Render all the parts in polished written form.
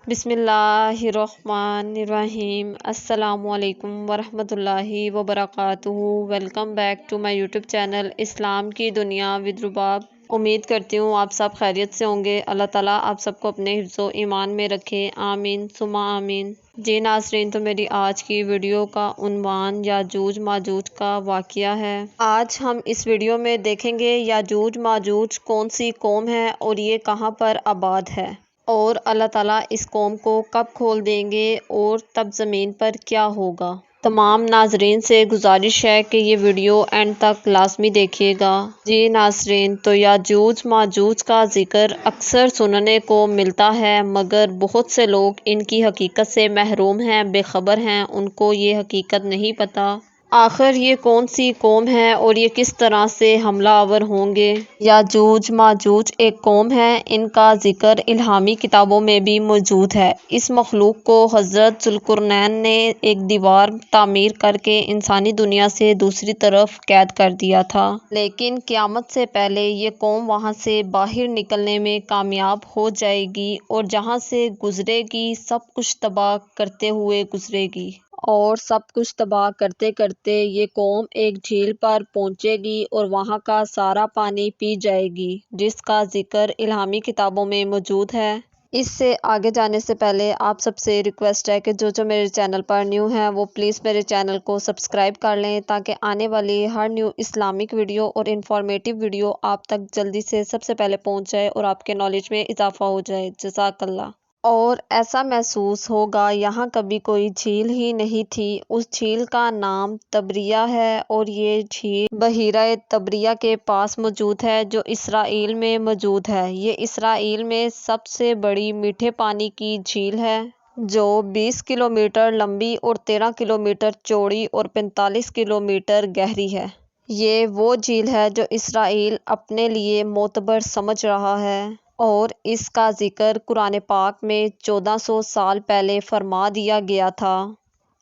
بسم اللہ الرحمن الرحیم۔ السلام علیکم ورحمۃ اللہ وبرکاتہ۔ Welcome back to my YouTube channel اسلام کی دنیا ود رباب۔ امید کرتی ہوں آپ سب خیریت سے ہوں گے۔ اللہ تعالیٰ آپ سب کو اپنے حفظ و ایمان میں رکھے، آمین ثم آمین۔ جی ناظرین، تو میری آج کی ویڈیو کا عنوان یاجوج ماجوج کا واقعہ ہے۔ آج ہم اس ویڈیو میں دیکھیں گے یاجوج ماجوج کون سی قوم ہے اور یہ کہاں پر آباد ہے، اور اللہ تعالیٰ اس قوم کو کب کھول دیں گے اور تب زمین پر کیا ہوگا۔ تمام ناظرین سے گزارش ہے کہ یہ ویڈیو اینڈ تک لازمی دیکھیے گا۔ جی ناظرین، تو یاجوج ماجوج کا ذکر اکثر سننے کو ملتا ہے، مگر بہت سے لوگ ان کی حقیقت سے محروم ہیں، بے خبر ہیں، ان کو یہ حقیقت نہیں پتہ۔ آخر یہ کون سی قوم ہے اور یہ کس طرح سے حملہ آور ہوں گے؟ یاجوج ماجوج ایک قوم ہے، ان کا ذکر الہامی کتابوں میں بھی موجود ہے۔ اس مخلوق کو حضرت ذوالقرنین نے ایک دیوار تعمیر کر کے انسانی دنیا سے دوسری طرف قید کر دیا تھا، لیکن قیامت سے پہلے یہ قوم وہاں سے باہر نکلنے میں کامیاب ہو جائے گی اور جہاں سے گزرے گی سب کچھ تباہ کرتے ہوئے گزرے گی، اور سب کچھ تباہ کرتے کرتے یہ قوم ایک جھیل پر پہنچے گی اور وہاں کا سارا پانی پی جائے گی، جس کا ذکر الہامی کتابوں میں موجود ہے۔ اس سے آگے جانے سے پہلے آپ سب سے ریکویسٹ ہے کہ جو میرے چینل پر نیو ہیں وہ پلیز میرے چینل کو سبسکرائب کر لیں، تاکہ آنے والی ہر نیو اسلامک ویڈیو اور انفارمیٹیو ویڈیو آپ تک جلدی سے سب سے پہلے پہنچ جائے اور آپ کے نالج میں اضافہ ہو جائے۔ جزاک اللہ۔ اور ایسا محسوس ہوگا یہاں کبھی کوئی جھیل ہی نہیں تھی۔ اس جھیل کا نام تبریہ ہے اور یہ جھیل بحیرہ تبریہ کے پاس موجود ہے، جو اسرائیل میں موجود ہے۔ یہ اسرائیل میں سب سے بڑی میٹھے پانی کی جھیل ہے، جو 20 کلومیٹر لمبی اور 13 کلومیٹر چوڑی اور 45 کلومیٹر گہری ہے۔ یہ وہ جھیل ہے جو اسرائیل اپنے لیے معتبر سمجھ رہا ہے، اور اس کا ذکر قرآن پاک میں 1400 سال پہلے فرما دیا گیا تھا۔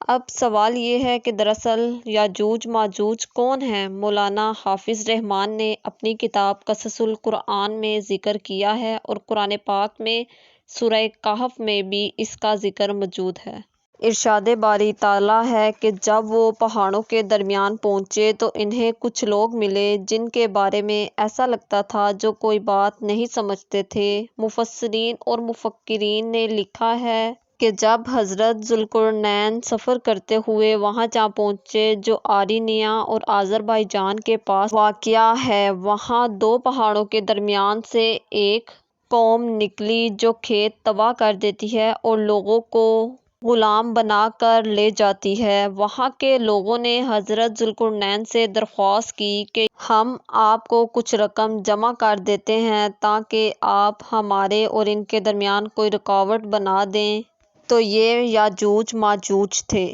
اب سوال یہ ہے کہ دراصل یاجوج ماجوج کون ہیں؟ مولانا حافظ رحمان نے اپنی کتاب قصص القرآن میں ذکر کیا ہے، اور قرآن پاک میں سورہ کہف میں بھی اس کا ذکر موجود ہے۔ ارشاد باری تعالیٰ ہے کہ جب وہ پہاڑوں کے درمیان پہنچے تو انہیں کچھ لوگ ملے جن کے بارے میں ایسا لگتا تھا جو کوئی بات نہیں سمجھتے تھے۔ مفسرین اور مفکرین نے لکھا ہے کہ جب حضرت ذوالقرنین سفر کرتے ہوئے وہاں جا پہنچے جو آرینیا اور آذربائیجان کے پاس واقع ہے، وہاں دو پہاڑوں کے درمیان سے ایک قوم نکلی جو کھیت تباہ کر دیتی ہے اور لوگوں کو غلام بنا کر لے جاتی ہے۔ وہاں کے لوگوں نے حضرت ذوالقرنین سے درخواست کی کہ ہم آپ کو کچھ رقم جمع کر دیتے ہیں تاکہ آپ ہمارے اور ان کے درمیان کوئی رکاوٹ بنا دیں۔ تو یہ یاجوج ماجوج تھے۔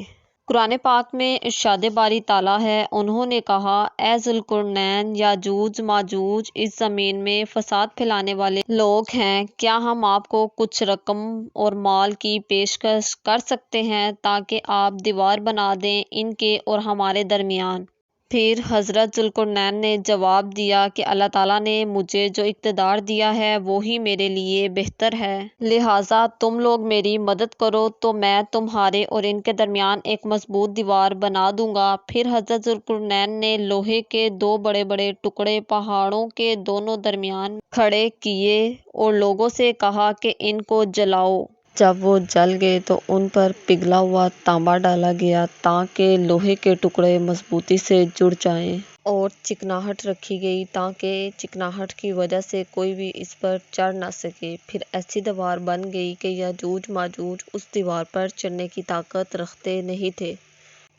قرآن پاک میں ارشاد باری تعالیٰ ہے، انہوں نے کہا، اے ذوالقرنین، یاجوج ماجوج اس زمین میں فساد پھیلانے والے لوگ ہیں، کیا ہم آپ کو کچھ رقم اور مال کی پیشکش کر سکتے ہیں تاکہ آپ دیوار بنا دیں ان کے اور ہمارے درمیان؟ پھر حضرت ذوالقرنین نے جواب دیا کہ اللہ تعالیٰ نے مجھے جو اقتدار دیا ہے وہی میرے لیے بہتر ہے، لہٰذا تم لوگ میری مدد کرو تو میں تمہارے اور ان کے درمیان ایک مضبوط دیوار بنا دوں گا۔ پھر حضرت ذوالقرنین نے لوہے کے دو بڑے بڑے ٹکڑے پہاڑوں کے دونوں درمیان کھڑے کیے اور لوگوں سے کہا کہ ان کو جلاؤ۔ جب وہ جل گئے تو ان پر پگھلا ہوا تانبا ڈالا گیا تاکہ لوہے کے ٹکڑے مضبوطی سے جڑ جائیں، اور چکناہٹ رکھی گئی تاکہ چکناہٹ کی وجہ سے کوئی بھی اس پر چڑھ نہ سکے۔ پھر ایسی دیوار بن گئی کہ یاجوج ماجوج اس دیوار پر چڑھنے کی طاقت رکھتے نہیں تھے،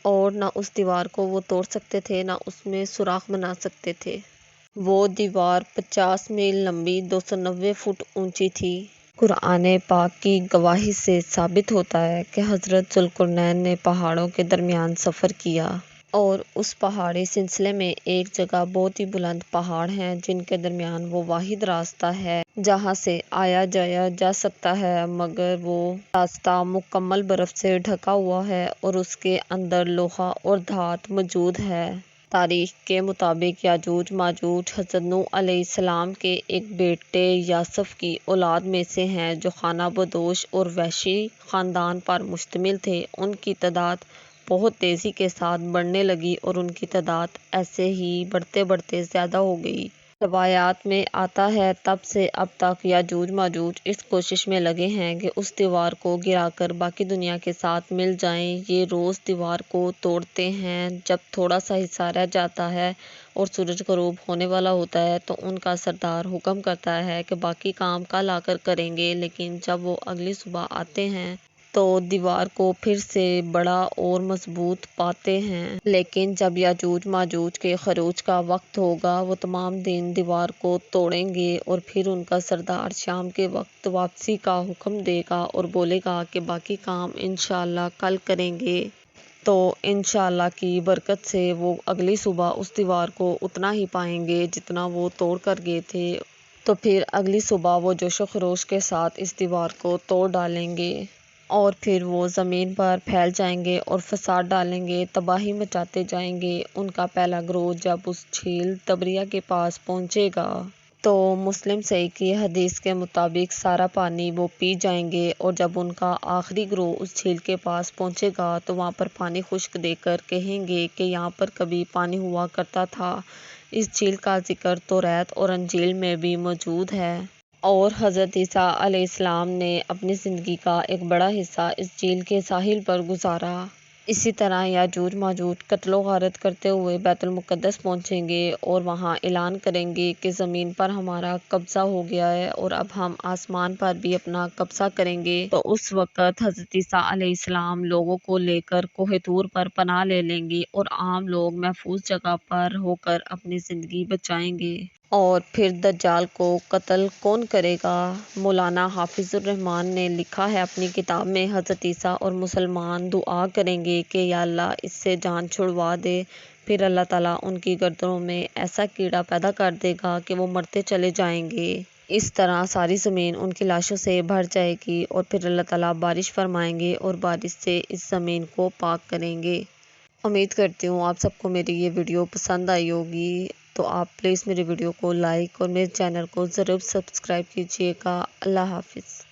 اور نہ اس دیوار کو وہ توڑ سکتے تھے نہ اس میں سوراخ بنا سکتے تھے۔ وہ دیوار 50 میل لمبی 290 فٹ اونچی تھی۔ قرآن پاک کی گواہی سے ثابت ہوتا ہے کہ حضرت ذوالقرنین نے پہاڑوں کے درمیان سفر کیا، اور اس پہاڑی سلسلے میں ایک جگہ بہت ہی بلند پہاڑ ہیں جن کے درمیان وہ واحد راستہ ہے جہاں سے آیا جایا جا سکتا ہے، مگر وہ راستہ مکمل برف سے ڈھکا ہوا ہے اور اس کے اندر لوہا اور دھات موجود ہے۔ تاریخ کے مطابق یاجوج ماجوج حضرت نوح علیہ السلام کے ایک بیٹے یاسف کی اولاد میں سے ہیں جو خانہ بدوش اور وحشی خاندان پر مشتمل تھے۔ ان کی تعداد بہت تیزی کے ساتھ بڑھنے لگی اور ان کی تعداد ایسے ہی بڑھتے بڑھتے زیادہ ہو گئی۔ روایات میں آتا ہے تب سے اب تک یاجوج ماجوج اس کوشش میں لگے ہیں کہ اس دیوار کو گرا کر باقی دنیا کے ساتھ مل جائیں۔ یہ روز دیوار کو توڑتے ہیں۔ جب تھوڑا سا حصہ رہ جاتا ہے اور سورج غروب ہونے والا ہوتا ہے تو ان کا سردار حکم کرتا ہے کہ باقی کام کل آ کر کریں گے، لیکن جب وہ اگلی صبح آتے ہیں تو دیوار کو پھر سے بڑا اور مضبوط پاتے ہیں۔ لیکن جب یاجوج ماجوج کے خروج کا وقت ہوگا وہ تمام دن دیوار کو توڑیں گے اور پھر ان کا سردار شام کے وقت واپسی کا حکم دے گا اور بولے گا کہ باقی کام انشاءاللہ کل کریں گے۔ تو انشاءاللہ کی برکت سے وہ اگلی صبح اس دیوار کو اتنا ہی پائیں گے جتنا وہ توڑ کر گئے تھے۔ تو پھر اگلی صبح وہ جوش و خروش کے ساتھ اس دیوار کو توڑ ڈالیں گے اور پھر وہ زمین پر پھیل جائیں گے اور فساد ڈالیں گے، تباہی مچاتے جائیں گے۔ ان کا پہلا گروہ جب اس جھیل تبریہ کے پاس پہنچے گا تو مسلم صحیح کی حدیث کے مطابق سارا پانی وہ پی جائیں گے، اور جب ان کا آخری گروہ اس جھیل کے پاس پہنچے گا تو وہاں پر پانی خشک دیکھ کر کہیں گے کہ یہاں پر کبھی پانی ہوا کرتا تھا۔ اس جھیل کا ذکر توریت اور انجیل میں بھی موجود ہے۔ اور حضرت عیسیٰ علیہ السلام نے اپنی زندگی کا ایک بڑا حصہ اس جھیل کے ساحل پر گزارا۔ اسی طرح یاجوج ماجوج قتل و غارت کرتے ہوئے بیت المقدس پہنچیں گے اور وہاں اعلان کریں گے کہ زمین پر ہمارا قبضہ ہو گیا ہے اور اب ہم آسمان پر بھی اپنا قبضہ کریں گے۔ تو اس وقت حضرت عیسیٰ علیہ السلام لوگوں کو لے کر کوہ طور پر پناہ لے لیں گے اور عام لوگ محفوظ جگہ پر ہو کر اپنی زندگی بچائیں گے۔ اور پھر دجال کو قتل کون کرے گا؟ مولانا حافظ الرحمن نے لکھا ہے اپنی کتاب میں، حضرت عیسیٰ اور مسلمان دعا کریں گے کہ یا اللہ اس سے جان چھڑوا دے، پھر اللہ تعالیٰ ان کی گردنوں میں ایسا کیڑا پیدا کر دے گا کہ وہ مرتے چلے جائیں گے۔ اس طرح ساری زمین ان کی لاشوں سے بھر جائے گی اور پھر اللہ تعالیٰ بارش فرمائیں گے اور بارش سے اس زمین کو پاک کریں گے۔ امید کرتی ہوں آپ سب کو میری یہ ویڈیو پسند آئی ہوگی، تو آپ پلیز میری ویڈیو کو لائک اور میرے چینل کو ضرور سبسکرائب کیجیے گا۔ اللہ حافظ۔